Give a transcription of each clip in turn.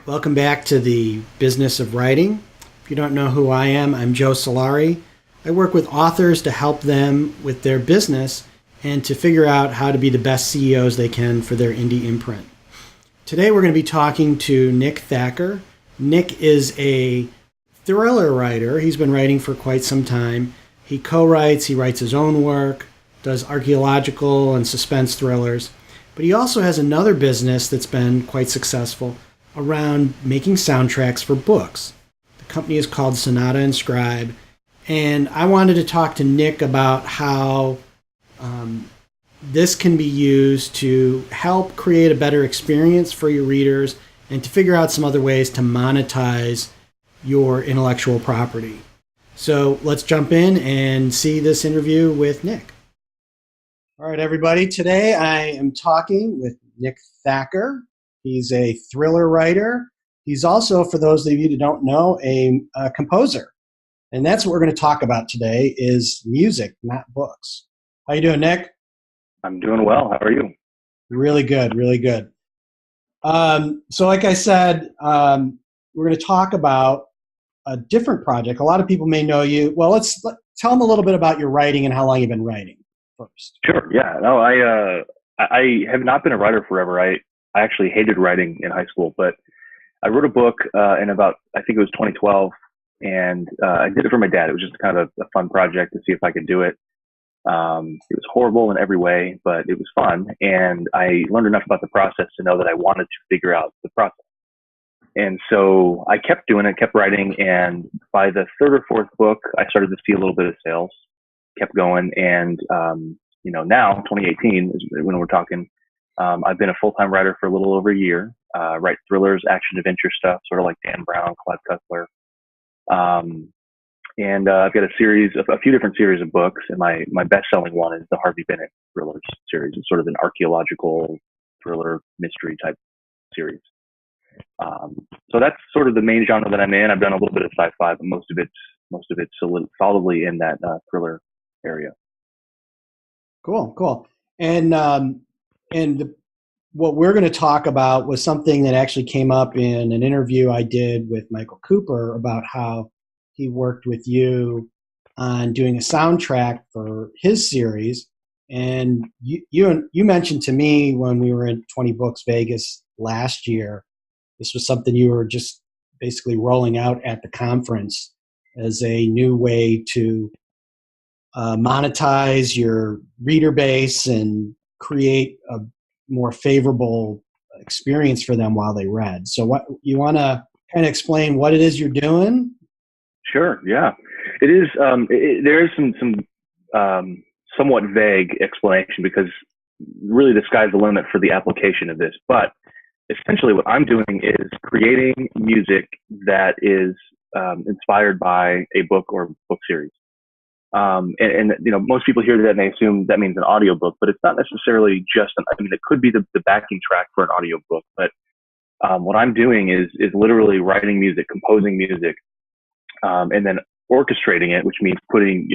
Welcome back to the business of writing. If you don't know who I am, I'm Joe Solari. I work with authors to help them with their business and to figure out how to be the best CEOs they can for their indie imprint. Today we're going to be talking to Nick Thacker. Nick is a thriller writer. He's been writing for quite some time. He co-writes, he writes his own work, does archaeological and suspense thrillers. But he also has another business that's been quite successful around making soundtracks for books. The company is called Sonata and Scribe. And I wanted to talk to Nick about how this can be used to help create a better experience for your readers and to figure out some other ways to monetize your intellectual property. So let's jump in and see this interview with Nick. All right, everybody. Today I am talking with Nick Thacker. He's a thriller writer. He's also, for those of you who don't know, a composer. And that's what we're going to talk about today is music, not books. How you doing, Nick? I'm doing well. How are you? Really good, really good. So like I said, we're going to talk about a different project. A lot of people may know you. Well, let's tell them a little bit about your writing and how long you've been writing first. Sure. Yeah. No, I have not been a writer forever. I actually hated writing in high school, but I wrote a book in about, I think it was 2012, and I did it for my dad. It was just kind of a fun project to see if I could do it. It was horrible in every way, but it was fun, and I learned enough about the process to know that I wanted to figure out the process. And so I kept doing it, kept writing, and by the third or fourth book, I started to see a little bit of sales, kept going, and now 2018 is when we're talking. I've been a full-time writer for a little over a year. Write thrillers, action, adventure stuff, sort of like Dan Brown, Clive Cussler. And I've got a few different series of books, and my best-selling one is the Harvey Bennett Thrillers series. It's sort of an archaeological thriller mystery type series. So that's sort of the main genre that I'm in. I've done a little bit of sci-fi, but most of it's solidly in that thriller area. Cool. And what we're going to talk about was something that actually came up in an interview I did with Michael Cooper about how he worked with you on doing a soundtrack for his series. And you mentioned to me when we were in 20 Books Vegas last year, this was something you were just basically rolling out at the conference as a new way to monetize your reader base and create a more favorable experience for them while they read. So what you want to kind of explain what it is you're doing? Sure. Yeah, it is. There is some somewhat vague explanation because really the sky's the limit for the application of this. But essentially what I'm doing is creating music that is inspired by a book or book series. And most people hear that and they assume that means an audiobook, but it's not necessarily just it could be the backing track for an audiobook, but what I'm doing is literally writing music, composing music, and then orchestrating it, which means putting,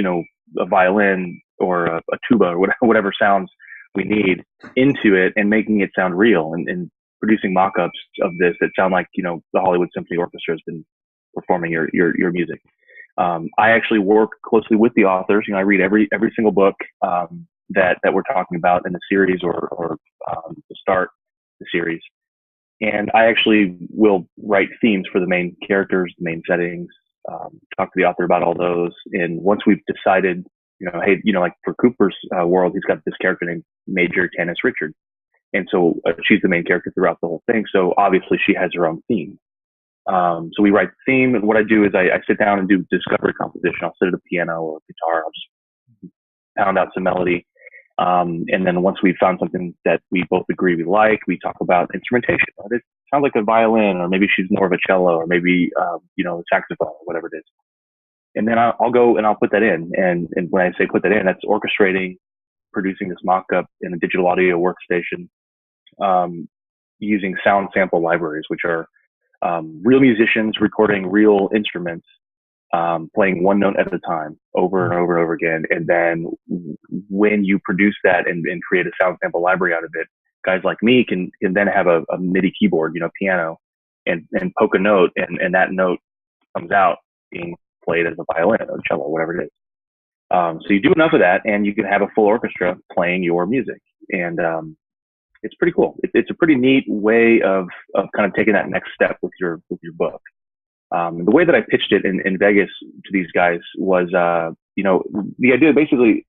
a violin or a tuba or whatever sounds we need into it and making it sound real and producing mock-ups of this that sound like, the Hollywood Symphony Orchestra has been performing your music. I actually work closely with the authors. I read every single book that we're talking about in the series or to start the series. And I actually will write themes for the main characters, the main settings, talk to the author about all those. And once we've decided, hey, like for Cooper's world, he's got this character named Major Tanis Richard. And so she's the main character throughout the whole thing. So obviously she has her own theme. So we write the theme, and what I do is I sit down and do discovery composition. I'll sit at a piano or a guitar. I'll just pound out some melody. And then once we've found something that we both agree we like, we talk about instrumentation. It sounds like a violin, or maybe she's more of a cello, or maybe, a saxophone, or whatever it is. And then I'll go and I'll put that in. And when I say put that in, that's orchestrating, producing this mock-up in a digital audio workstation, using sound sample libraries, which are real musicians recording real instruments, playing one note at a time over and over and over again. And then when you produce that and create a sound sample library out of it, guys like me can then have a MIDI keyboard, piano, and poke a note, and that note comes out being played as a violin or cello, whatever it is. So you do enough of that, and you can have a full orchestra playing your music, and it's pretty cool. It's a pretty neat way of kind of taking that next step with your book. The way that I pitched it in Vegas to these guys was, the idea basically,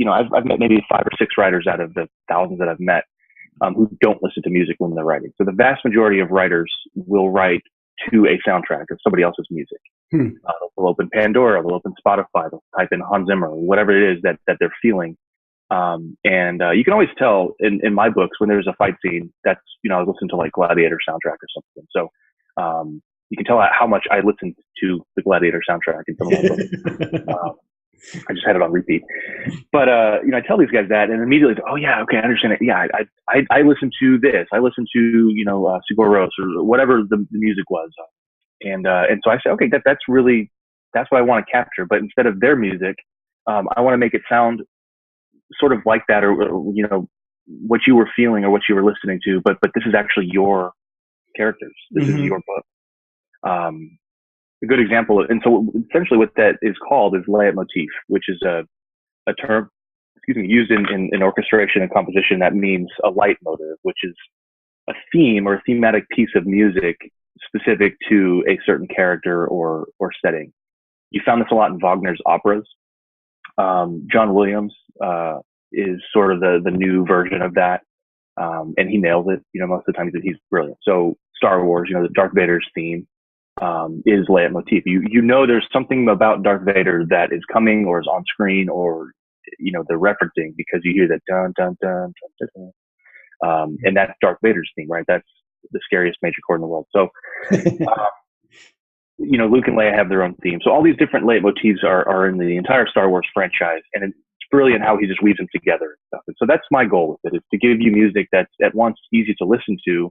I've met maybe 5 or 6 writers out of the thousands that I've met who don't listen to music when they're writing. So the vast majority of writers will write to a soundtrack of somebody else's music. They'll open Pandora, they'll open Spotify, they'll type in Hans Zimmer, whatever it is that they're feeling. And you can always tell in my books when there's a fight scene that's, I was listening to like Gladiator soundtrack or something. So you can tell how much I listened to the Gladiator soundtrack in some of my books. I just had it on repeat. But I tell these guys that, and immediately, oh yeah, okay, I understand it. Yeah, I listen to this. I listen to Sigur Rós or whatever the music was. And so I say, okay, that's what I want to capture. But instead of their music, I want to make it sound sort of like that, or what you were feeling or what you were listening to. But this is actually your characters. This is your book. A good example, and so essentially what that is called is leitmotif, which is a term, used in orchestration and composition that means a leitmotif, which is a theme or a thematic piece of music specific to a certain character or setting. You found this a lot in Wagner's operas. John Williams is sort of the new version of that, and he nails it. Most of the time he's brilliant. So Star Wars, the Darth Vader's theme is leitmotif. There's something about Darth Vader that is coming or is on screen, or they're referencing because you hear that dun dun dun dun dun, dun. And that's Darth Vader's theme, right? That's the scariest major chord in the world. So Luke and Leia have their own theme. So all these different leitmotifs are in the entire Star Wars franchise, and it's brilliant how he just weaves them together and stuff. And so that's my goal with it, is to give you music that's at once easy to listen to.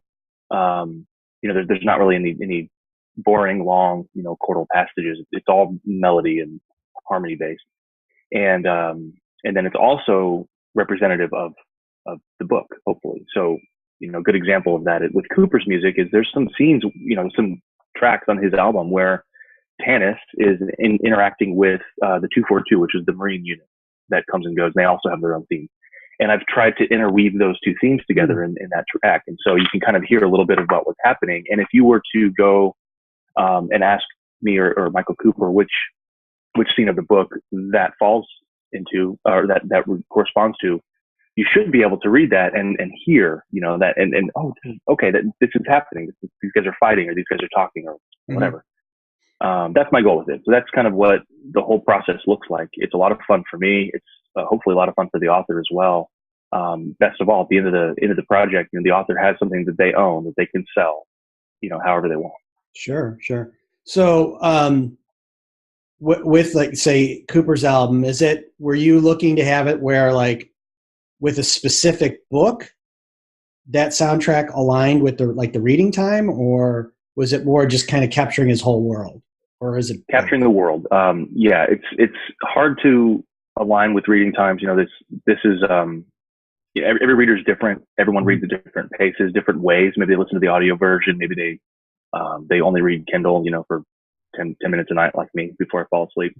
There's not really any boring, long, chordal passages. It's all melody and harmony based. And then it's also representative of the book, hopefully. So, good example of that with Cooper's music is there's some scenes, some tracks on his album where Tanis is interacting with the 242, which is the Marine unit that comes and goes. And they also have their own theme. And I've tried to interweave those two themes together in that track. And so you can kind of hear a little bit about what's happening. And if you were to go and ask me or Michael Cooper which scene of the book that falls into, or that corresponds to, you should be able to read that and hear, that and oh, this is happening. These guys are fighting, or these guys are talking, or whatever. That's my goal with it. So that's kind of what the whole process looks like. It's a lot of fun for me. It's hopefully a lot of fun for the author as well. Best of all, at the end of the project, the author has something that they own that they can sell, however they want. Sure. So, with like, say, Cooper's album, were you looking to have it where, like, with a specific book, that soundtrack aligned with the reading time, or was it more just kind of capturing his whole world, or is it capturing the world? Yeah, it's hard to align with reading times. This is every reader's different. Everyone reads at different paces, different ways. Maybe they listen to the audio version. Maybe they only read Kindle, for 10 minutes a night, like me, before I fall asleep.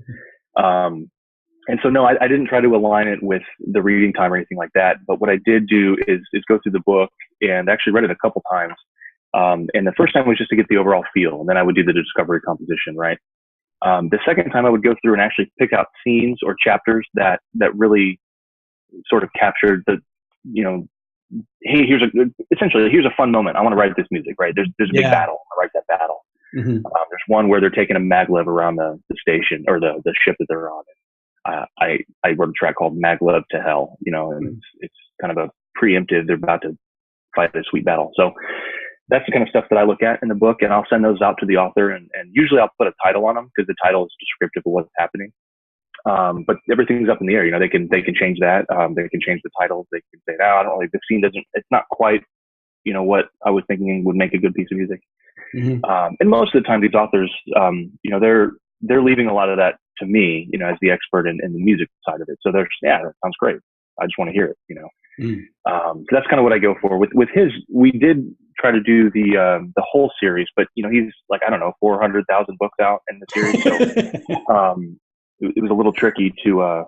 And so, no, I didn't try to align it with the reading time or anything like that. But what I did do is go through the book and actually read it a couple times. And the first time was just to get the overall feel. And then I would do the discovery composition, right? The second time I would go through and actually pick out scenes or chapters that really sort of captured the, hey, here's a fun moment. I want to write this music, right? There's a big battle. I write that battle. There's one where they're taking a maglev around the station or the ship that they're on. I wrote a track called Maglev to Hell, and it's kind of a preemptive. They're about to fight a sweet battle. So that's the kind of stuff that I look at in the book, and I'll send those out to the author, and usually I'll put a title on them because the title is descriptive of what's happening. But everything's up in the air. They can change that. They can change the titles. They can say, no, I don't like, the scene it's not quite, what I was thinking would make a good piece of music. And most of the time these authors, they're leaving a lot of that to me, as the expert in the music side of it. So that sounds great. I just want to hear it, So that's kind of what I go for with his. We did try to do the whole series, but he's like, I don't know, 400,000 books out in the series, so it was a little tricky to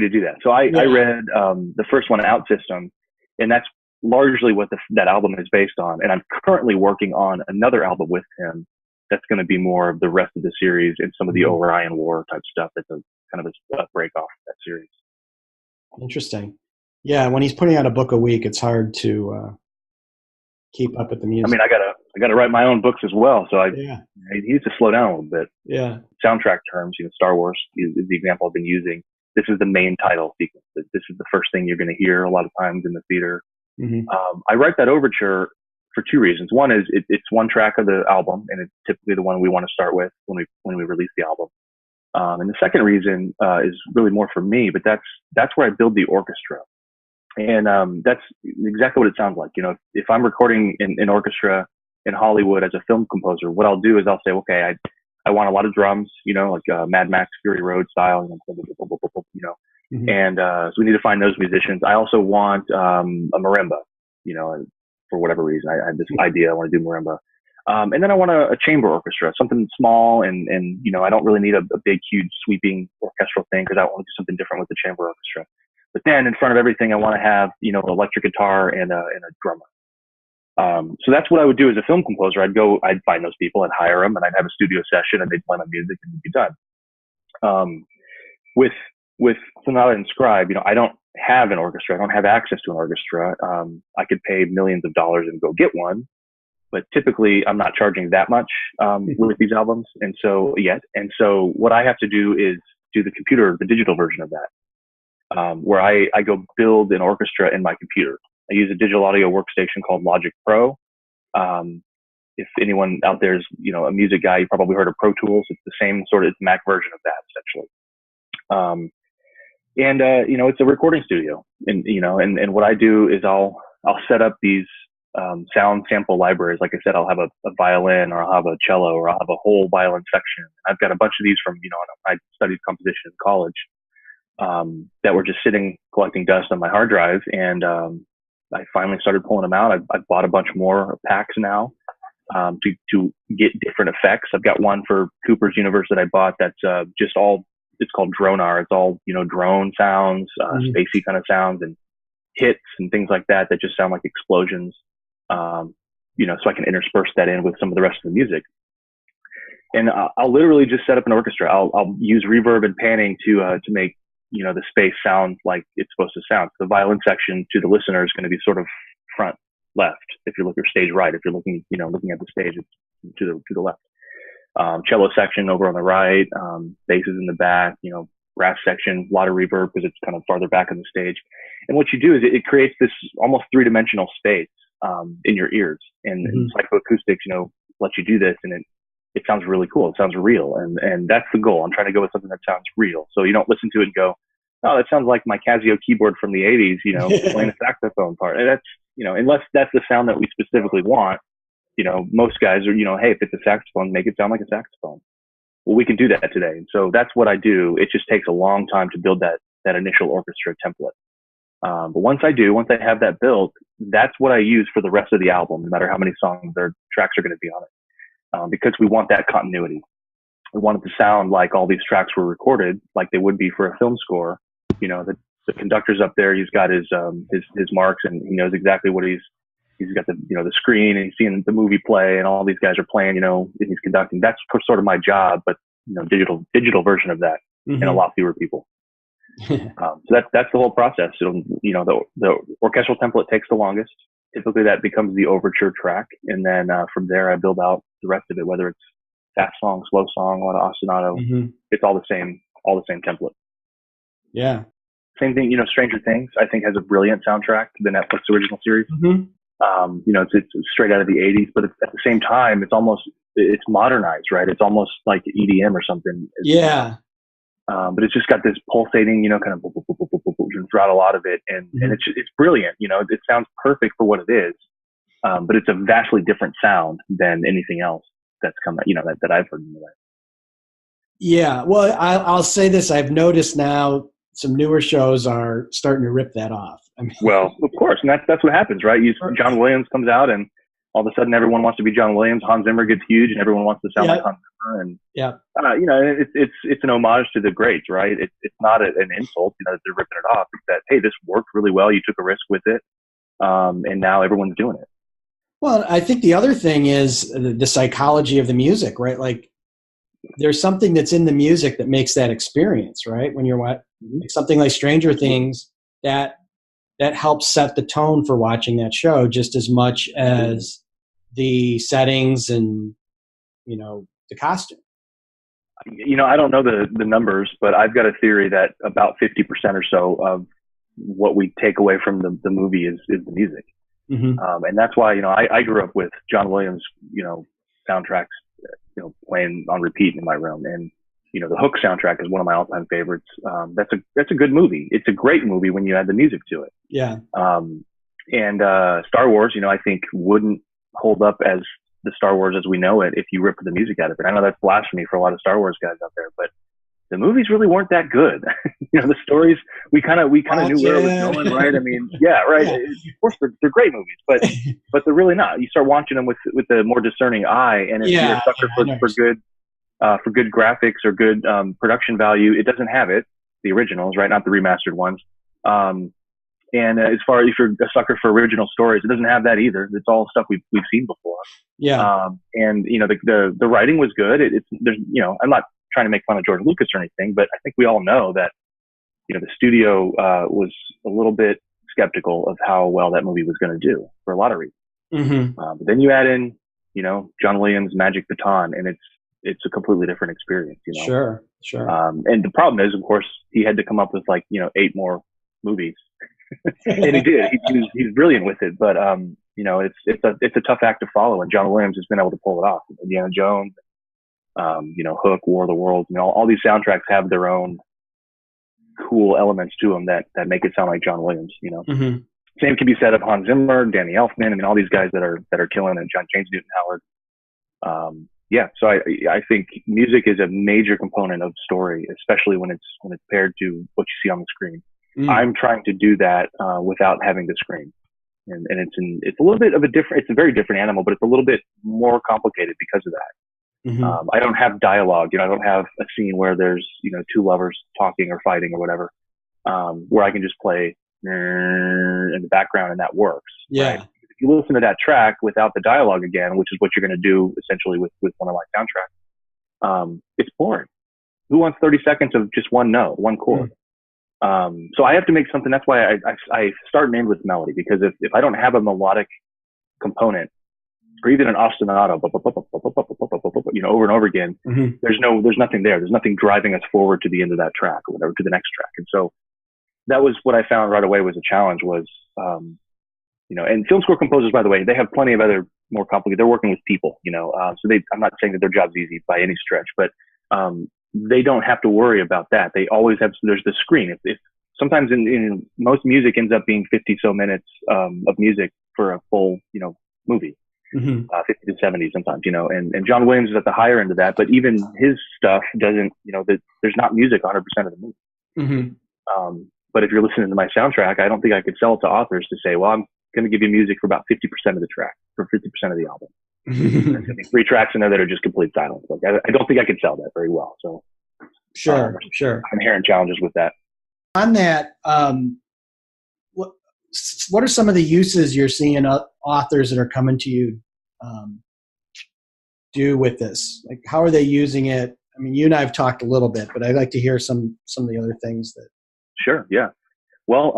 do that. So I read the first one, Out System, and that's largely what that album is based on. And I'm currently working on another album with him that's going to be more of the rest of the series and some of the Orion War type stuff. That's kind of a break off that series. Interesting. Yeah, when he's putting out a book a week, it's hard to keep up with the music. I mean, I gotta write my own books as well, so I need to slow down a little bit. Yeah. Soundtrack terms, Star Wars is the example I've been using. This is the main title sequence. This is the first thing you're going to hear a lot of times in the theater. Mm-hmm. I write that overture for two reasons. One is it's one track of the album, and it's typically the one we want to start with when we release the album. And the second reason is really more for me, but that's where I build the orchestra. And that's exactly what it sounds like. If I'm recording an orchestra in Hollywood as a film composer, what I'll do is I'll say, okay, I want a lot of drums, like Mad Max Fury Road style, Mm-hmm. And so we need to find those musicians. I also want a marimba, for whatever reason. I had this idea, I want to do marimba. And then I want a chamber orchestra, something small, and I don't really need a big, huge, sweeping orchestral thing because I want to do something different with the chamber orchestra. But then in front of everything, I want to have, an electric guitar and a drummer. So that's what I would do as a film composer. I'd find those people and hire them, and I'd have a studio session, and they'd play my music, and it'd be done. With Sonata and Scribe, I don't have an orchestra. I don't have access to an orchestra. I could pay millions of dollars and go get one, but typically I'm not charging that much with these albums, and so what I have to do is do the digital version of that, where I go build an orchestra in my computer. I use a digital audio workstation called Logic Pro. If anyone out there is, a music guy, you probably heard of Pro Tools. It's the same it's Mac version of that, essentially. It's a recording studio, and what I do is I'll set up these sound sample libraries. Like I said, I'll have a violin, or I'll have a cello, or I'll have a whole violin section. I've got a bunch of these from, I studied composition in college, that were just sitting collecting dust on my hard drive, and I finally started pulling them out. I've bought a bunch more packs now to get different effects. I've got one for Cooper's Universe that I bought that's just all. It's called Dronar. It's all, drone sounds, spacey kind of sounds, and hits and things like that just sound like explosions. So I can intersperse that in with some of the rest of the music. And I'll literally just set up an orchestra. I'll use reverb and panning to make, the space sound like it's supposed to sound. So the violin section to the listener is going to be sort of front left. If you look at stage right, if you're looking, looking at the stage, it's to the left. Cello section over on the right, basses in the back, brass section, a lot of reverb because it's kind of farther back on the stage. And what you do is it creates this almost three-dimensional space in your ears. And psychoacoustics, let you do this, and it sounds really cool. It sounds real, and that's the goal. I'm trying to go with something that sounds real. So you don't listen to it and go, oh, that sounds like my Casio keyboard from the 80s, playing a saxophone part. And that's, unless that's the sound that we specifically want. Most guys are, hey, if it's a saxophone, make it sound like a saxophone. Well, we can do that today. And so that's what I do. It just takes a long time to build that initial orchestra template. But once I have that built, that's what I use for the rest of the album, no matter how many songs or tracks are going to be on it. Because we want that continuity. We want it to sound like all these tracks were recorded, like they would be for a film score. The conductor's up there, he's got his marks, and he knows exactly what he's got the screen, and he's seeing the movie play, and all these guys are playing, and he's conducting. That's sort of my job, but digital version of that, and a lot fewer people. So that's the whole process. So, the orchestral template takes the longest. Typically that becomes the overture track. And then, from there I build out the rest of it, whether it's fast song, slow song, a lot of ostinato, it's all the same template. Yeah. Same thing, Stranger Things, I think, has a brilliant soundtrack to the Netflix original series. It's straight out of the 80s, but at the same time, it's modernized, right? It's almost like EDM or something. Yeah. But it's just got this pulsating, kind of throughout a lot of it. And it's brilliant. It sounds perfect for what it is. But it's a vastly different sound than anything else that's come, that I've heard in the way. Yeah. Well, I'll say this. I've noticed now some newer shows are starting to rip that off. I mean, Well, of course, and that's what happens, right? John Williams comes out, and all of a sudden, everyone wants to be John Williams. Hans Zimmer gets huge, and everyone wants to sound like Hans Zimmer. And it's an homage to the greats, right? It's not an insult, that they're ripping it off. It's that, hey, this worked really well. You took a risk with it, and now everyone's doing it. Well, I think the other thing is the psychology of the music, right? Like, there's something that's in the music that makes that experience, right? When you're like something like Stranger Things, that helps set the tone for watching that show just as much as the settings and, the costume. I don't know the numbers, but I've got a theory that about 50% or so of what we take away from the movie is the music. Mm-hmm. And that's why, I grew up with John Williams, soundtracks, playing on repeat in my room. And, the Hook soundtrack is one of my all-time favorites. That's a good movie. It's a great movie when you add the music to it. Yeah. And Star Wars, I think wouldn't hold up as the Star Wars as we know it if you ripped the music out of it. I know that's blasphemy for a lot of Star Wars guys out there, but the movies really weren't that good. The stories, we kind of knew where it was going, right? I mean, yeah, right. Yeah. Of course, they're great movies, but they're really not. You start watching them with a more discerning eye, and if you're a sucker for good graphics or good production value, it doesn't have it. The originals, right? Not the remastered ones. And as far as if you're a sucker for original stories, it doesn't have that either. It's all stuff we've seen before. Yeah. And the writing was good. I'm not trying to make fun of George Lucas or anything, but I think we all know that, the studio, was a little bit skeptical of how well that movie was going to do for a lot of reasons. Mm-hmm. But then you add in, John Williams' Magic Baton, and it's a completely different experience, Sure. And the problem is, of course, he had to come up with 8 more movies. And he did. He's brilliant with it, but it's a tough act to follow, and John Williams has been able to pull it off. Indiana Jones, Hook, War of the Worlds, all these soundtracks have their own cool elements to them that make it sound like John Williams. Mm-hmm. Same can be said of Hans Zimmer, Danny Elfman, all these guys that are killing it. James Newton Howard. So I think music is a major component of story, especially when it's paired to what you see on the screen. I'm trying to do that without having to scream, and it's a little bit of it's a very different animal, but it's a little bit more complicated because of that. Mm-hmm. I don't have dialogue, I don't have a scene where there's 2 lovers talking or fighting or whatever, where I can just play in the background and that works. Yeah. Right? If you listen to that track without the dialogue again, which is what you're going to do essentially with one of my soundtracks, it's boring. Who wants 30 seconds of just one note, one chord? Mm-hmm. So I have to make something. That's why I start and end with melody, because if I don't have a melodic component, or even an ostinato, over and over again, mm-hmm. there's nothing there. There's nothing driving us forward to the end of that track or whatever, to the next track. And so that was what I found right away was a challenge was, and film score composers, by the way, they have plenty of other more complicated, they're working with people, so I'm not saying that their job's easy by any stretch, but, they don't have to worry about that. They always have, there's the screen. If sometimes in most music ends up being 50 so minutes, of music for a full, movie, mm-hmm. 50 to 70 sometimes, and John Williams is at the higher end of that, but even his stuff doesn't, there's not music 100% of the movie. Mm-hmm. But if you're listening to my soundtrack, I don't think I could sell it to authors to say, well, I'm going to give you music for about 50% of the track, for 50% of the album. There's going to be 3 tracks in there that are just complete silence. I don't think I could sell that very well. So sure. Inherent challenges with that. On that, what are some of the uses you're seeing authors that are coming to you do with this? Like, how are they using it? I mean, you and I have talked a little bit, but I'd like to hear some of the other things that. Sure. Yeah. Well,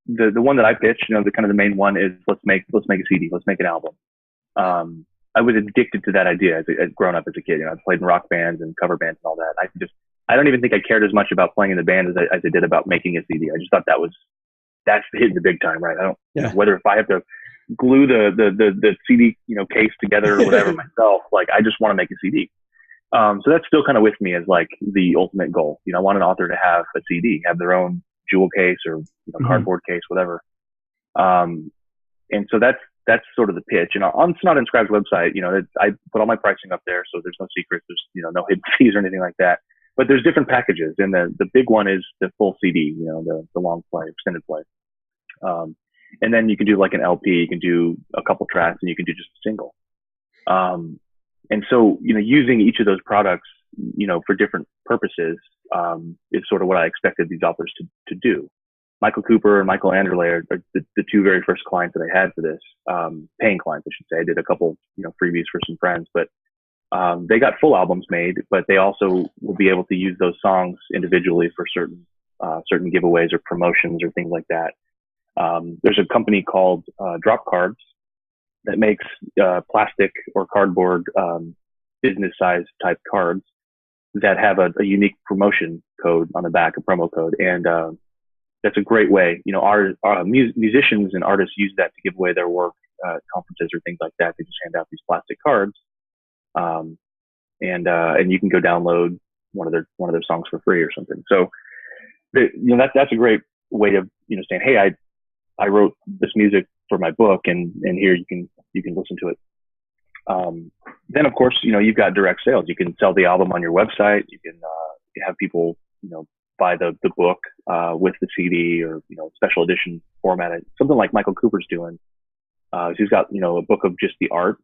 the one that I pitched, the kind of the main one is let's make a CD, let's make an album. I was addicted to that idea as growing up as a kid. I played in rock bands and cover bands and all that. I don't even think I cared as much about playing in the band as I did about making a CD. I just thought that's hitting the big time, right? I don't whether if I have to glue the CD, case together or whatever myself, I just want to make a CD. So that's still kind of with me as the ultimate goal. I want an author to have a CD, have their own jewel case or cardboard case, whatever. And so that's sort of the pitch. And on Sonata Inscribed's website, I put all my pricing up there, so there's no secrets. There's no hidden fees or anything like that. But there's different packages, and the big one is the full CD, the long play, extended play. And then you can do like an LP, you can do a couple tracks, and you can do just a single. And so, using each of those products, for different purposes, is sort of what I expected these authors to do. Michael Cooper and Michael Anderle are the two very first clients that I had for this, paying clients, I should say. I did a couple, freebies for some friends, but they got full albums made, but they also will be able to use those songs individually for certain giveaways or promotions or things like that. There's a company called Drop Cards that makes plastic or cardboard business size type cards that have a unique promotion code on the back, a promo code, and that's a great way. Our musicians and artists use that to give away their work at conferences or things like that. They just hand out these plastic cards, and you can go download one of their songs for free or something. So that's a great way of saying, hey, I wrote this music for my book, and here you can listen to it. Then of course, you've got direct sales. You can sell the album on your website. You can have people, buy the book with the CD or special edition format. Something like Michael Cooper's doing. He's got a book of just the art,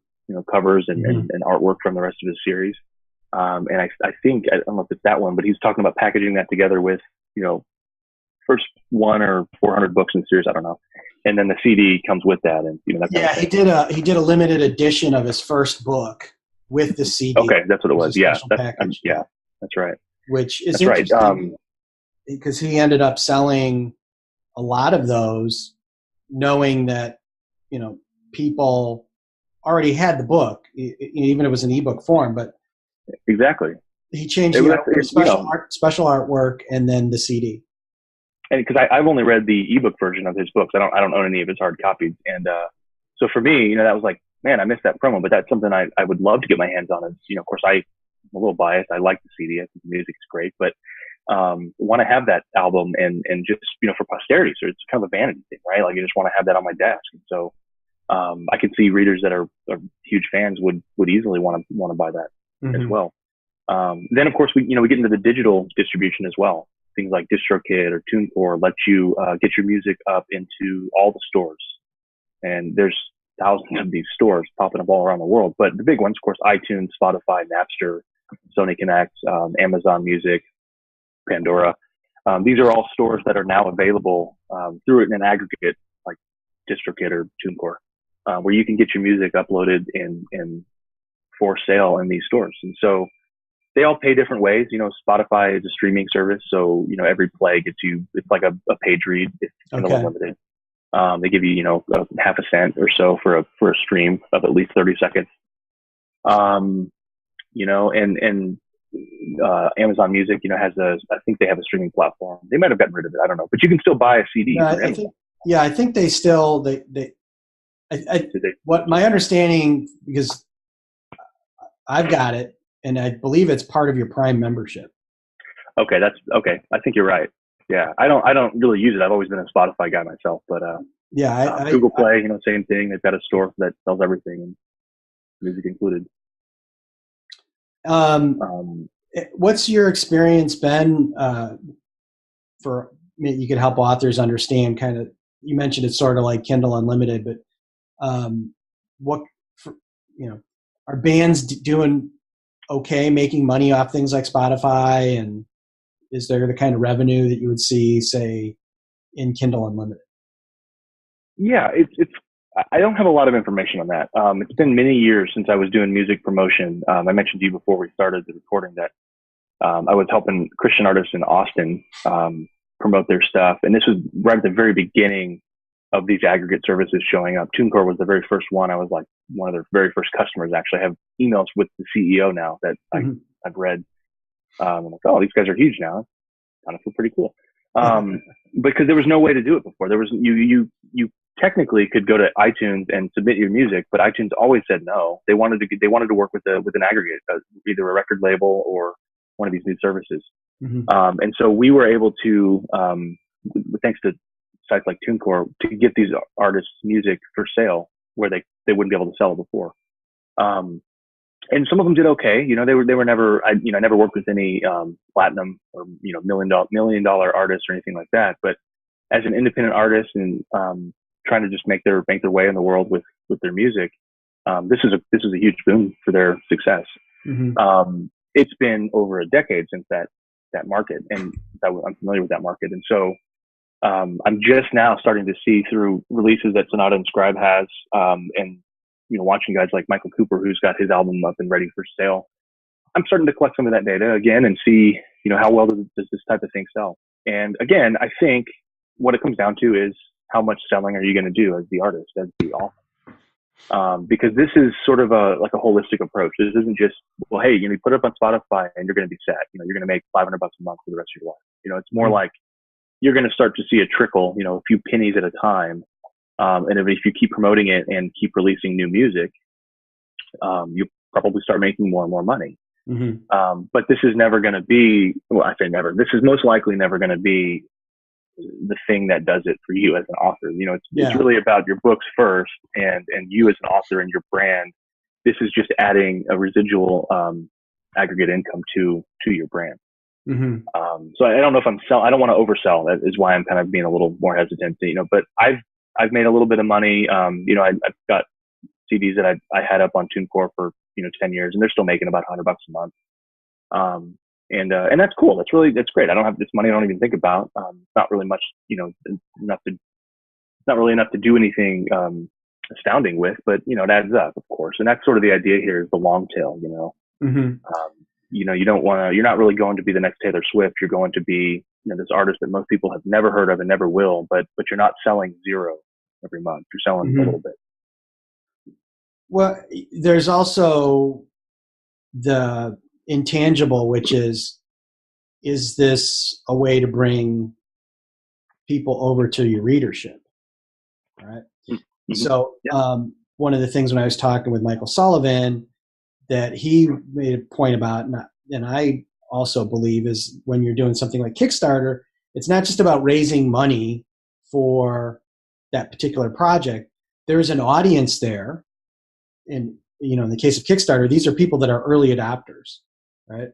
covers and artwork from the rest of his series. And I think, I don't know if it's that one, but he's talking about packaging that together with first 1 or 400 books in the series, I don't know, and then the CD comes with that, and that kind of thing. He did a limited edition of his first book with the CD. Okay, that's what it was. Yeah, that's right. Which is interesting because he ended up selling a lot of those, knowing that people already had the book, even if it was an ebook form. But exactly, he changed special artwork and then the CD. And because I've only read the ebook version of his books, I don't own any of his hard copies, and so for me, that was like, man, I missed that promo, but that's something I would love to get my hands on. And of course, I'm a little biased. I like the CD. I think the music is great, but want to have that album and just for posterity. So it's kind of a vanity thing, right? Like, you just want to have that on my desk, and so I can see readers that are huge fans would easily want to buy that as well. Then of course we get into the digital distribution as well. Things like DistroKid or TuneCore let you get your music up into all the stores. And there's thousands of these stores popping up all around the world. But the big ones, of course, iTunes, Spotify, Napster, Sony Connect, Amazon Music, Pandora. These are all stores that are now available through an aggregate like DistroKid or TuneCore, where you can get your music uploaded and for sale in these stores. And so they all pay different ways. Spotify is a streaming service, so every play gets you. It's like a page read. It's unlimited. They give you half a cent or so for a stream of at least 30 seconds. And Amazon Music has I think they have a streaming platform. They might have gotten rid of it. I don't know, but you can still buy a CD. I think they still what my understanding, because I've got it. And I believe it's part of your Prime membership. Okay, that's okay. I think you're right. Yeah, I don't really use it. I've always been a Spotify guy myself, but Google Play, same thing. They've got a store that sells everything, and music included. What's your experience been for? You could help authors understand kind of. You mentioned it's sort of like Kindle Unlimited, but are bands doing okay making money off things like Spotify, and is there the kind of revenue that you would see, say, in Kindle Unlimited? Yeah, it's I don't have a lot of information on that. It's been many years since I was doing music promotion. I mentioned to you before we started the recording that I was helping Christian artists in Austin promote their stuff, and this was right at the very beginning of these aggregate services showing up. TuneCore was the very first one. I was like one of their very first customers. Actually, I have emails with the CEO now that I've read. I'm like, oh, these guys are huge now. Kind of feel pretty cool. Because there was no way to do it before. There was you technically could go to iTunes and submit your music, but iTunes always said no. They wanted to work with an aggregate, either a record label or one of these new services. And so we were able to, thanks to sites like TuneCore, to get these artists' music for sale where they wouldn't be able to sell it before. And some of them did okay. They were never, I never worked with any platinum or $1 million artists or anything like that. But as an independent artist and trying to just make their way in the world with their music, this is a huge boon for their success. It's been over a decade since that market, and I'm familiar with that market, and so I'm just now starting to see through releases that Sonata and Scribe has, and watching guys like Michael Cooper, who's got his album up and ready for sale. I'm starting to collect some of that data again and see, how well does this type of thing sell. And again, I think what it comes down to is how much selling are you going to do as the artist, as the author? Because this is sort of like a holistic approach. This isn't just, well, hey, you put it up on Spotify and you're going to be set. You're going to make $500 a month for the rest of your life. It's more like you're going to start to see a trickle, a few pennies at a time. And if you keep promoting it and keep releasing new music, you probably start making more and more money. But this is never going to be, well, I say never, this is most likely never going to be the thing that does it for you as an author. It's really about your books first and you as an author and your brand. This is just adding a residual aggregate income to your brand. So I don't know if I don't want to oversell. That is why I'm kind of being a little more hesitant, but I've made a little bit of money. I've got CDs that I had up on TuneCore for 10 years, and they're still making about $100 a month. And that's cool. That's great. I don't have this money. I don't even think about. It's not really much, not really enough to do anything astounding with, but it adds up, of course. And that's sort of the idea here, is the long tail. You don't want to. You're not really going to be the next Taylor Swift. You're going to be this artist that most people have never heard of and never will. But you're not selling zero every month. You're selling a little bit. Well, there's also the intangible, which is this a way to bring people over to your readership, right? So one of the things when I was talking with Michael Sullivan that he made a point about, and I also believe, is when you're doing something like Kickstarter, it's not just about raising money for that particular project. There's an audience there. And, in the case of Kickstarter, these are people that are early adopters, right?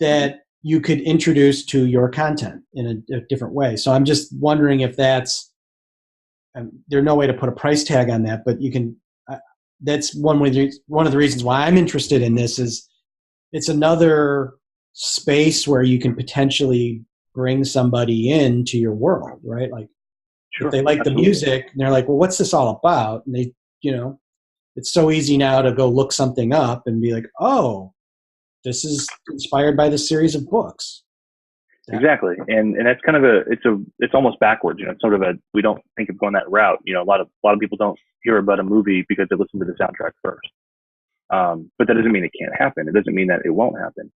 That you could introduce to your content in a different way. So I'm just wondering if there's no way to put a price tag on that, but you can, that's one of the reasons why I'm interested in this is it's another space where you can potentially bring somebody into your world, right? Like if they like the music and they're like, well, what's this all about? And they, it's so easy now to go look something up and be like, oh, this is inspired by this series of books. Exactly. And that's kind of it's almost backwards, it's sort of we don't think of going that route. A lot of people don't hear about a movie because they listen to the soundtrack first. But that doesn't mean it can't happen. It doesn't mean that it won't happen.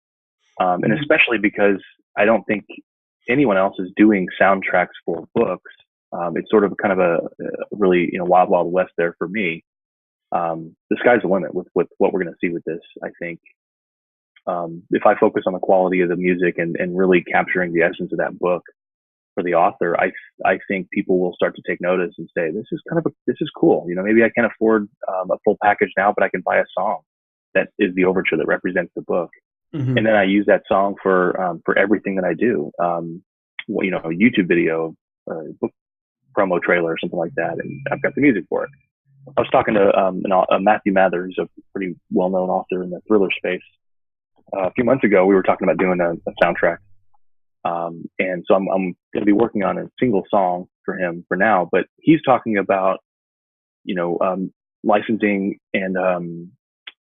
And especially because I don't think anyone else is doing soundtracks for books. It's sort of kind of a really, wild, wild west there for me. The sky's the limit with what we're going to see with this. I think if I focus on the quality of the music and really capturing the essence of that book for the author, I think people will start to take notice and say, this is cool. Maybe I can't afford a full package now, but I can buy a song that is the overture that represents the book. And then I use that song for everything that I do. A YouTube video, book promo trailer or something like that, and I've got the music for it. I was talking to Matthew Mather, who's a pretty well-known author in the thriller space. A few months ago, we were talking about doing a soundtrack. And so I'm going to be working on a single song for him for now, but he's talking about, licensing and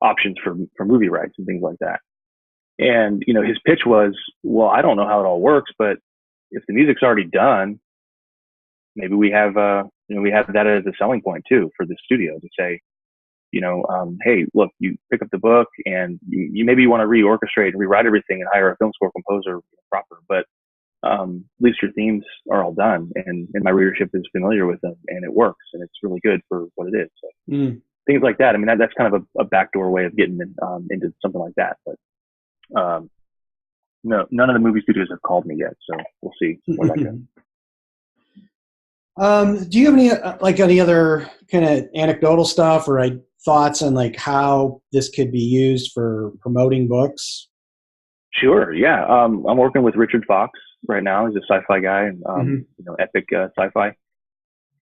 options for movie rights and things like that. And, his pitch was, well, I don't know how it all works, but if the music's already done, maybe we have that as a selling point too for the studio to say, hey, look, you pick up the book and you maybe want to reorchestrate and rewrite everything and hire a film score composer proper, but at least your themes are all done and my readership is familiar with them and it works and it's really good for what it is. So things like that. I mean, that's kind of a backdoor way of getting into something like that. But no, none of the movie studios have called me yet, so we'll see where that goes. Do you have any other kind of anecdotal stuff or thoughts on how this could be used for promoting books? Sure. Yeah. I'm working with Richard Fox right now. He's a sci-fi guy, and epic sci-fi.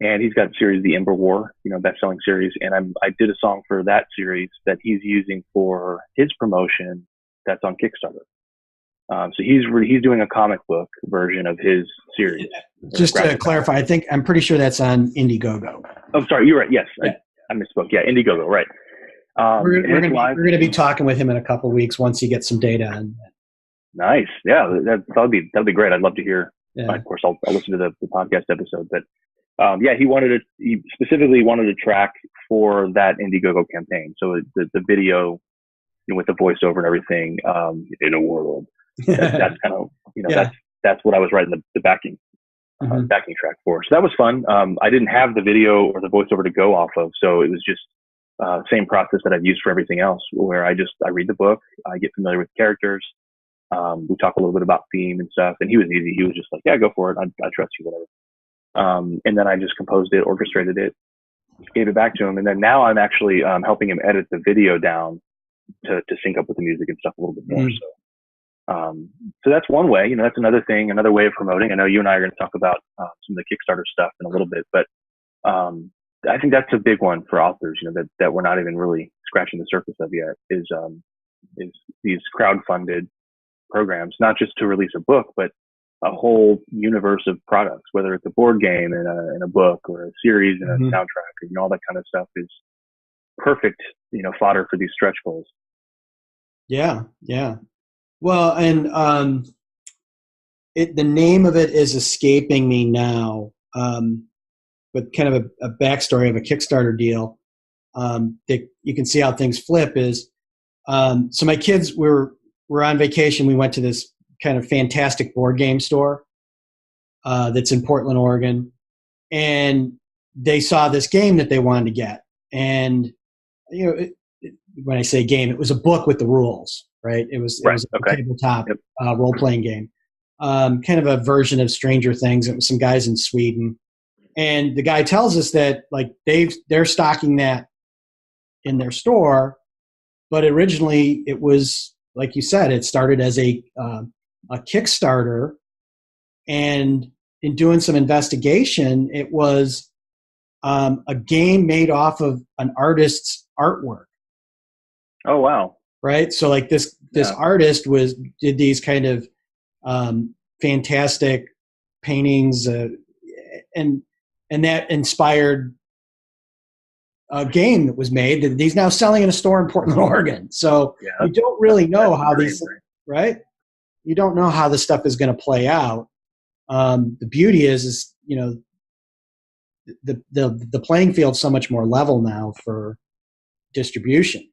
And he's got a series, The Ember War, best-selling series. And I did a song for that series that he's using for his promotion. That's on Kickstarter. So he's doing a comic book version of his series. Just to clarify, I'm pretty sure that's on Indiegogo. Oh, sorry, you're right. Yes, yeah. I misspoke. Yeah, Indiegogo, right. We're going to be talking with him in a couple of weeks once he gets some data on that. Nice. Yeah, that'll be great. I'd love to hear. Yeah. Of course, I'll listen to the podcast episode. But he specifically wanted a track for that Indiegogo campaign. So the video, with the voiceover and everything, in a world. That's kind of that's what I was writing the backing track for. So that was fun. I didn't have the video or the voiceover to go off of, so it was just same process that I've used for everything else, where I read the book, I get familiar with characters, we talk a little bit about theme and stuff, and he was easy. He was just like, yeah, go for it. I trust you, whatever. And then I just composed it, orchestrated it, gave it back to him, and then now I'm actually helping him edit the video down to sync up with the music and stuff a little bit more. So that's one way. That's another thing, another way of promoting. I know you and I are going to talk about some of the Kickstarter stuff in a little bit, but I think that's a big one for authors. That we're not even really scratching the surface of yet is these crowd-funded programs, not just to release a book, but a whole universe of products, whether it's a board game and a book or a series and a soundtrack, all that kind of stuff is perfect, fodder for these stretch goals. Yeah. Well, and the name of it is escaping me now, but kind of a backstory of a Kickstarter deal that you can see how things flip is, so my kids were on vacation. We went to this kind of fantastic board game store that's in Portland, Oregon, and they saw this game that they wanted to get. And when I say game, it was a book with the rules, right? It was a tabletop role-playing game, kind of a version of Stranger Things. It was some guys in Sweden, and the guy tells us that they're stocking that in their store, but originally it was, like you said, it started as a Kickstarter, and in doing some investigation, it was a game made off of an artist's artwork. Oh, wow. Right. So this artist did these kind of fantastic paintings, and that inspired a game that was made that he's now selling in a store in Portland, Oregon. So you don't really know how these, right? You don't know how this stuff is going to play out. The beauty is the playing field's so much more level now for distribution.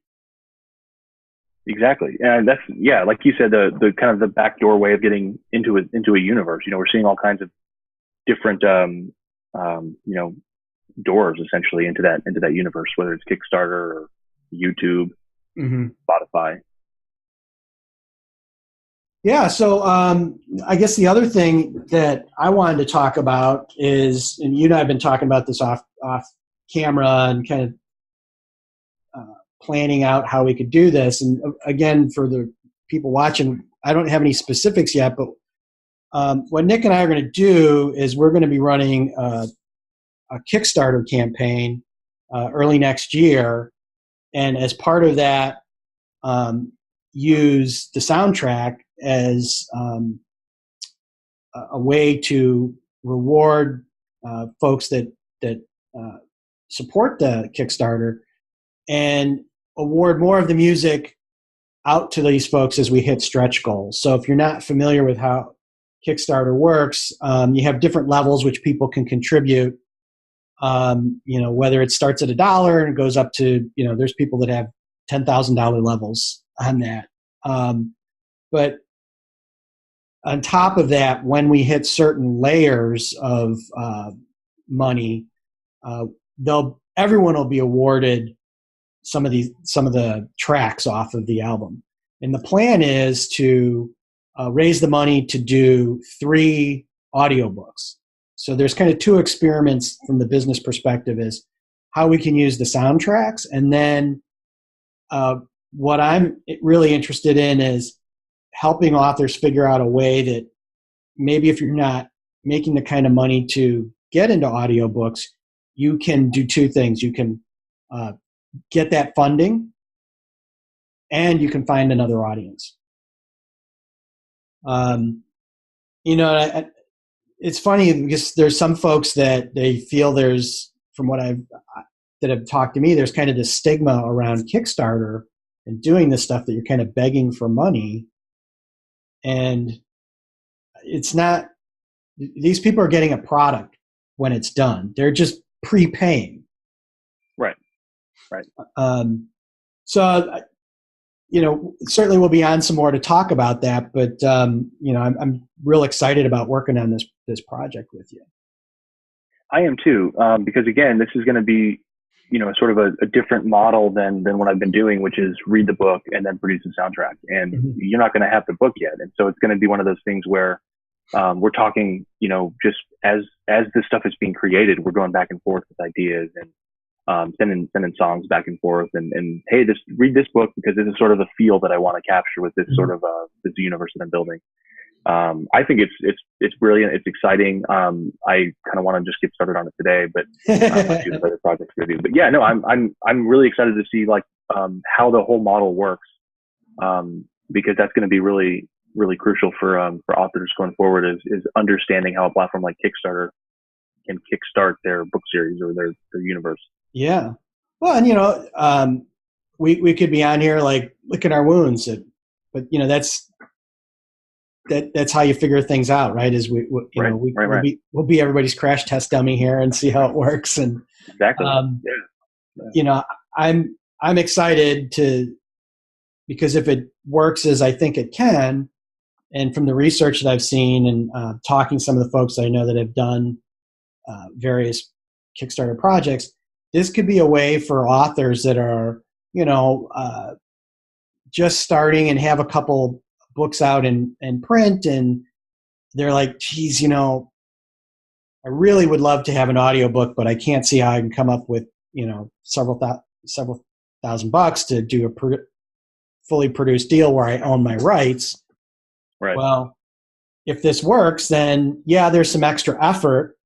Exactly. And that's, like you said, the kind of the backdoor way of getting into a universe. We're seeing all kinds of different, doors essentially into that universe, whether it's Kickstarter or YouTube, Spotify. Yeah. So, I guess the other thing that I wanted to talk about is, and you and I have been talking about this off camera and kind of, planning out how we could do this. And again, for the people watching, I don't have any specifics yet, but what Nick and I are going to do is we're going to be running a Kickstarter campaign early next year. And as part of that, use the soundtrack as a way to reward folks that support the Kickstarter, and award more of the music out to these folks as we hit stretch goals. So if you're not familiar with how Kickstarter works, you have different levels which people can contribute. Whether it starts at $1 and goes up to, there's people that have $10,000 levels on that. But on top of that, when we hit certain layers of money, everyone will be awarded some of the tracks off of the album. And the plan is to raise the money to do 3 audiobooks. So there's kind of 2 experiments from the business perspective, is how we can use the soundtracks. And then what I'm really interested in is helping authors figure out a way that maybe if you're not making the kind of money to get into audiobooks, you can do two things. You can get that funding, and you can find another audience. It's funny because there's some folks that they feel from what that have talked to me, there's kind of this stigma around Kickstarter and doing this stuff that you're kind of begging for money. And it's not, these people are getting a product when it's done. They're just prepaying. Right. So, certainly we'll be on some more to talk about that, but, I'm real excited about working on this project with you. I am too, because again, this is going to be, sort of a different model than what I've been doing, which is read the book and then produce a soundtrack. And you're not going to have the book yet. And so it's going to be one of those things where we're talking, just as this stuff is being created, we're going back and forth with ideas and sending songs back and forth and hey, read this book because this is sort of the feel that I want to capture with this sort of this universe that I'm building. I think it's brilliant. It's exciting. I kind of want to just get started on it today, but I do have other projects to do. But yeah, no, I'm really excited to see how the whole model works, because that's going to be really, really crucial for authors going forward is understanding how a platform like Kickstarter can kickstart their book series or their universe. Yeah. Well, and we could be on here like licking our wounds, but that's how you figure things out, right? Is we'll be everybody's crash test dummy here and see how it works. And exactly. I'm excited because if it works as I think it can, and from the research that I've seen and talking to some of the folks that I know that have done various Kickstarter projects, this could be a way for authors that are, just starting and have a couple books out in print, and they're like, geez, I really would love to have an audiobook, but I can't see how I can come up with, several $1,000 to do a fully produced deal where I own my rights. Right. Well, if this works, then yeah, there's some extra effort,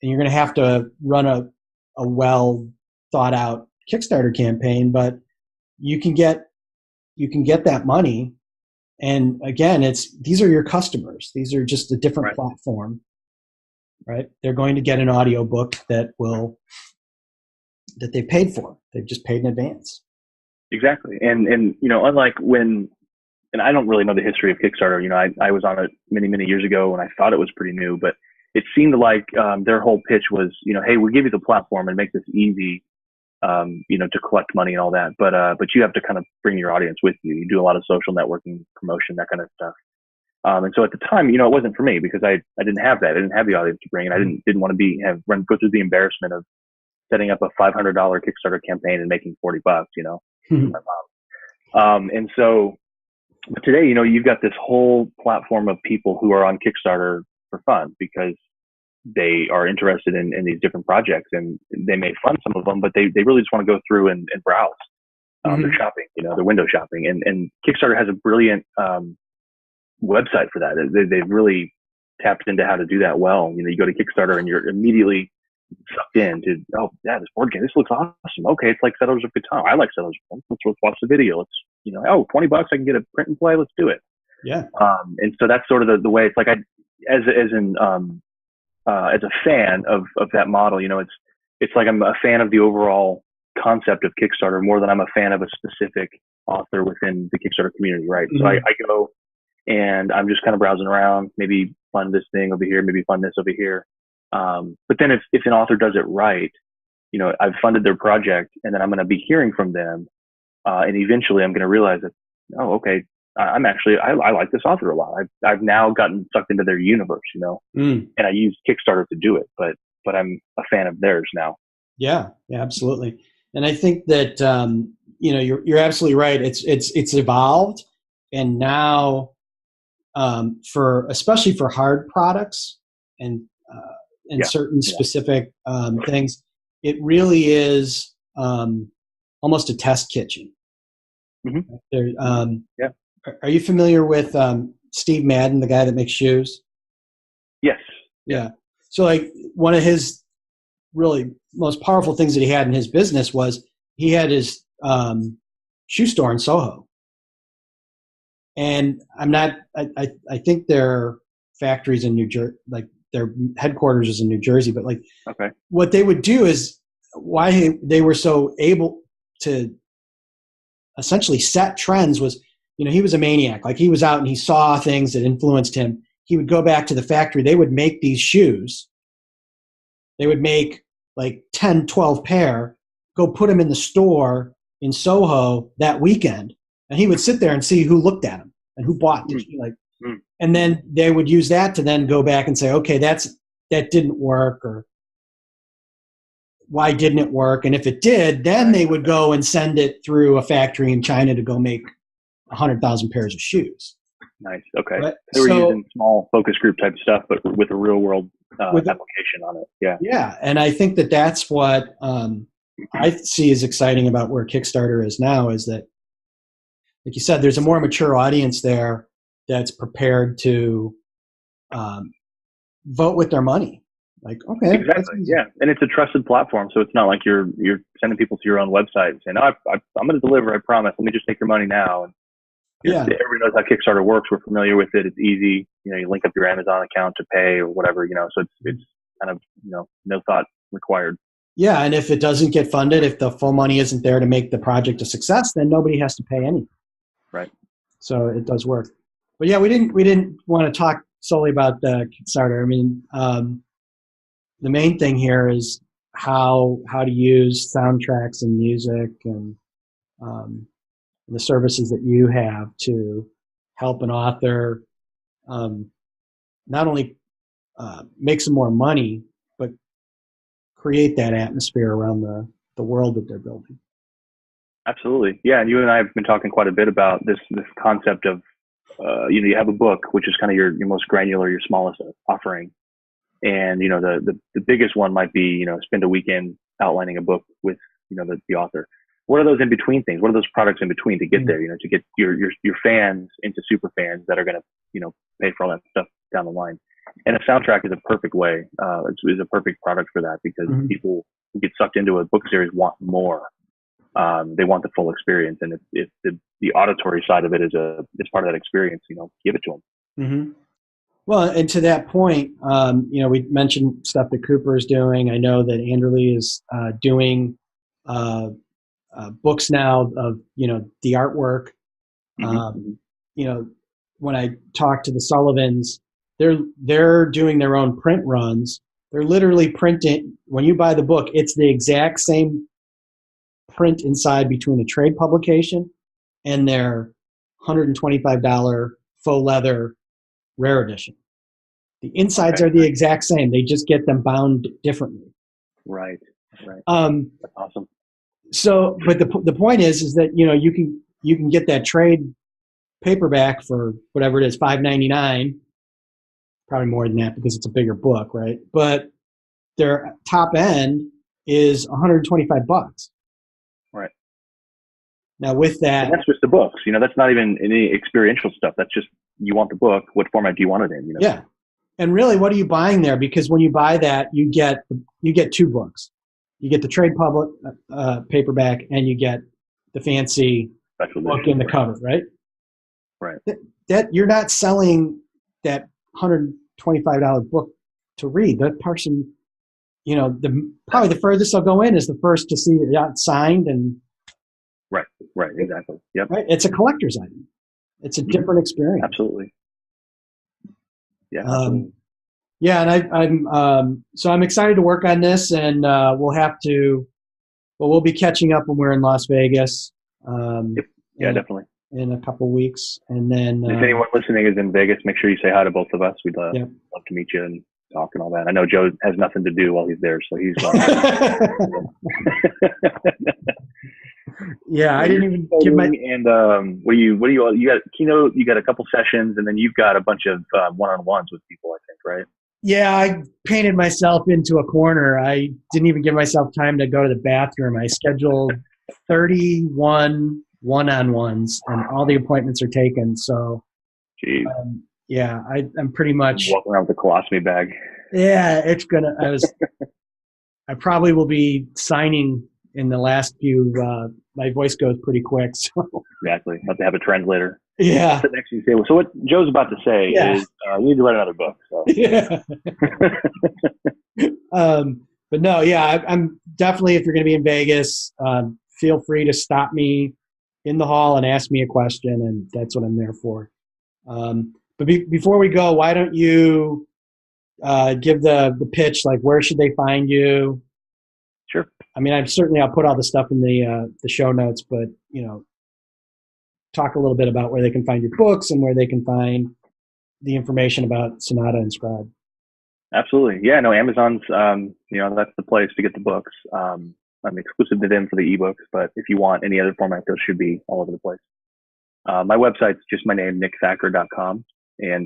and you're going to have to run a well thought out Kickstarter campaign, but you can get that money. And again, these are your customers. These are just a different platform, right? They're going to get an audiobook that they paid for. They've just paid in advance. Exactly. And unlike and I don't really know the history of Kickstarter. I was on it many, many years ago and I thought it was pretty new, but it seemed like their whole pitch was, hey, we'll give you the platform and make this easy, to collect money and all that. But you have to kind of bring your audience with you. You do a lot of social networking, promotion, that kind of stuff. And so at the time, it wasn't for me because I didn't have that. I didn't have the audience to bring, and I didn't want to go through the embarrassment of setting up a $500 Kickstarter campaign and making $40, my mom. And so but today, you've got this whole platform of people who are on Kickstarter for fun because they are interested in these different projects, and they may fund some of them, but they really just want to go through and browse. They're shopping, they're window shopping, and Kickstarter has a brilliant website for that. They've really tapped into how to do that well. You go to Kickstarter and you're immediately sucked in to, oh yeah, this board game, this looks awesome. Okay, it's like Settlers of Catan. I like Settlers of Catan. Let's watch the video. Let's, oh, $20, I can get a print and play. Let's do it. Yeah. And so that's sort of the way it's like. As a fan of that model, it's like I'm a fan of the overall concept of Kickstarter more than I'm a fan of a specific author within the Kickstarter community, right? Mm-hmm. So I go and I'm just kind of browsing around, maybe fund this thing over here, maybe fund this over here. But then if an author does it right, I've funded their project, and then I'm going to be hearing from them, and eventually I'm going to realize that, oh, okay, I like this author a lot. I've now gotten sucked into their universe, and I use Kickstarter to do it, but I'm a fan of theirs now. Yeah, absolutely. And I think that, you're absolutely right. It's evolved, and now, especially for hard products and certain specific things, it really is almost a test kitchen. Mm-hmm. Are you familiar with Steve Madden, the guy that makes shoes? Yeah. So like one of his really most powerful things that he had in his business was he had his shoe store in Soho. And I think their factories in New Jersey, like their headquarters is in New Jersey, but like what they would do is why they were so able to essentially set trends was, he was a maniac. Like he was out and he saw things that influenced him. He would go back to the factory. They would make these shoes. They would make like 10, 12 pair, go put them in the store in Soho that weekend. And he would sit there and see who looked at them and who bought the and then they would use that to then go back and say, okay, that didn't work, or why didn't it work? And if it did, then they would go and send it through a factory in China to go make 100,000 pairs of shoes. Nice. Okay. Right? They were using small focus group type stuff, but with a real world application on it. Yeah. Yeah. And I think that's what I see as exciting about where Kickstarter is now, is that, like you said, there's a more mature audience there that's prepared to vote with their money. Like, okay, exactly, yeah, and it's a trusted platform, so it's not like you're sending people to your own website and saying, "No, I'm going to deliver. I promise. Let me just take your money now." And everybody knows how Kickstarter works. We're familiar with it. It's easy. You link up your Amazon account to pay or whatever. So it's kind of no thought required. Yeah, and if it doesn't get funded, if the full money isn't there to make the project a success, then nobody has to pay anything. Right. So it does work. But yeah, we didn't want to talk solely about the Kickstarter. I mean. The main thing here is how to use soundtracks and music and the services that you have to help an author not only make some more money, but create that atmosphere around the world that they're building. Absolutely. Yeah, and you and I have been talking quite a bit about this concept of, you have a book, which is kind of your most granular, your smallest offering. And, the biggest one might be, spend a weekend outlining a book with, the author. What are those in between things? What are those products in between to get there, to get your fans into super fans that are going to, pay for all that stuff down the line. And a soundtrack is a perfect way. It's a perfect product for that, because people who get sucked into a book series want more. They want the full experience. And if the auditory side of it is part of that experience, give it to them. Mm-hmm. Well, and to that point, we mentioned stuff that Cooper is doing. I know that Anderley is doing books now of, the artwork. When I talk to the Sullivans, they're doing their own print runs. They're literally printing. When you buy the book, it's the exact same print inside between a trade publication and their $125 faux leather rare edition. The insides are the exact same. They just get them bound differently. Right. That's awesome. So, but the point is that you can get that trade paperback for whatever it is, $5.99. Probably more than that because it's a bigger book, right? But their top end is $125. Right. Now with that, and that's just the books. That's not even any experiential stuff. That's just, you want the book. What format do you want it in? Yeah. And really, what are you buying there? Because when you buy that, you get two books. You get the trade public paperback, and you get the fancy special book edition, in the cover, right? Right. That you're not selling that $125 book to read. That person, probably the furthest they'll go in is the first to see it signed and. Right. Exactly. Yep. Right. It's a collector's item. It's a different experience. Absolutely. Yeah. Yeah, and I'm excited to work on this, and we'll be catching up when we're in Las Vegas. Definitely. In a couple weeks, and then if anyone listening is in Vegas, make sure you say hi to both of us. We'd love to meet you and talk and all that. I know Joe has nothing to do while he's there, so he's. Yeah, I didn't even give my. And what do you got? Keynote, you got a couple sessions, and then you've got a bunch of one-on-ones with people, I think, right? Yeah, I painted myself into a corner. I didn't even give myself time to go to the bathroom. I scheduled 31 one-on-ones, and all the appointments are taken. So, jeez. I'm pretty much walking around with a colostomy bag. Yeah, I probably will be signing in the last few. My voice goes pretty quick, so Exactly. Have to have a translator. yeah, Sit next to you and say, well, so what Joe's about to say yeah, is you need to write another book. So. yeah. But no, yeah, I'm definitely, if you're going to be in Vegas, feel free to stop me in the hall and ask me a question, and that's what I'm there for. But before we go, why don't you give the pitch? Like, where should they find you? Sure. I mean, I'll put all the stuff in the show notes, but talk a little bit about where they can find your books and where they can find the information about Sonata and Scribe. Absolutely. Yeah, no, Amazon's, that's the place to get the books. I'm exclusive to them for the ebooks, but if you want any other format, those should be all over the place. My website's just my name, nickthacker.com. And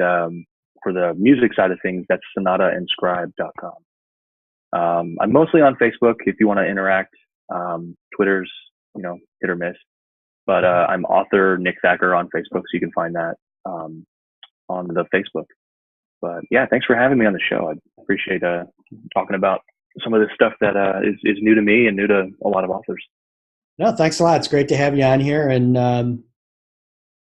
for the music side of things, that's sonataanscribe.com. I'm mostly on Facebook if you want to interact. Twitter's, hit or miss. But I'm author Nick Thacker on Facebook, so you can find that on the Facebook. But yeah, thanks for having me on the show. I appreciate talking about some of this stuff that is new to me and new to a lot of authors. No, thanks a lot. It's great to have you on here, and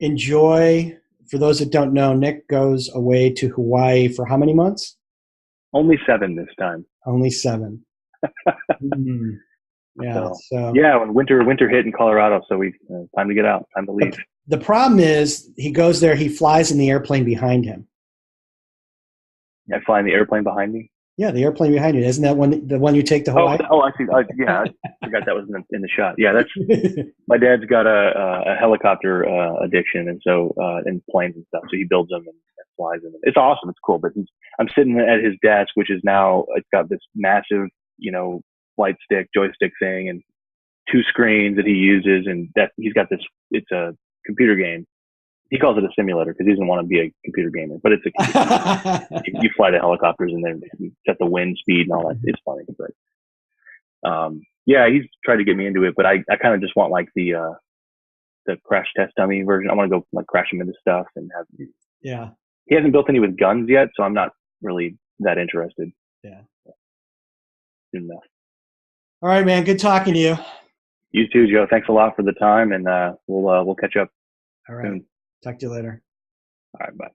enjoy. For those that don't know, Nick goes away to Hawaii for how many months? Only 7 this time. Only 7. Yeah. So yeah, when winter hit in Colorado, so we time to get out, time to leave. The problem is he goes there, he flies in the airplane behind him. I fly in the airplane behind me. Yeah, the airplane behind you. Isn't that the one you take to Hawaii? I see. Yeah, I forgot that was in the shot. Yeah, that's my dad's got a helicopter addiction, and so in planes and stuff. So he builds them and flies them. It's awesome. It's cool. But I'm sitting at his desk, which is now it's got this massive, flight stick, joystick thing, and 2 screens that he uses, and that he's got this. It's a computer game. He calls it a simulator because he doesn't want to be a computer gamer, but it's a you fly the helicopters and then you set the wind speed and all that. It's funny, but yeah, he's tried to get me into it, but I kind of just want like the crash test dummy version. I want to go like crash him into stuff and have. Yeah. He hasn't built any with guns yet, so I'm not really that interested. Yeah. Good enough. All right, man. Good talking to you. You too, Joe. Thanks a lot for the time, and we'll catch up. All right. Soon. Talk to you later. All right, bye.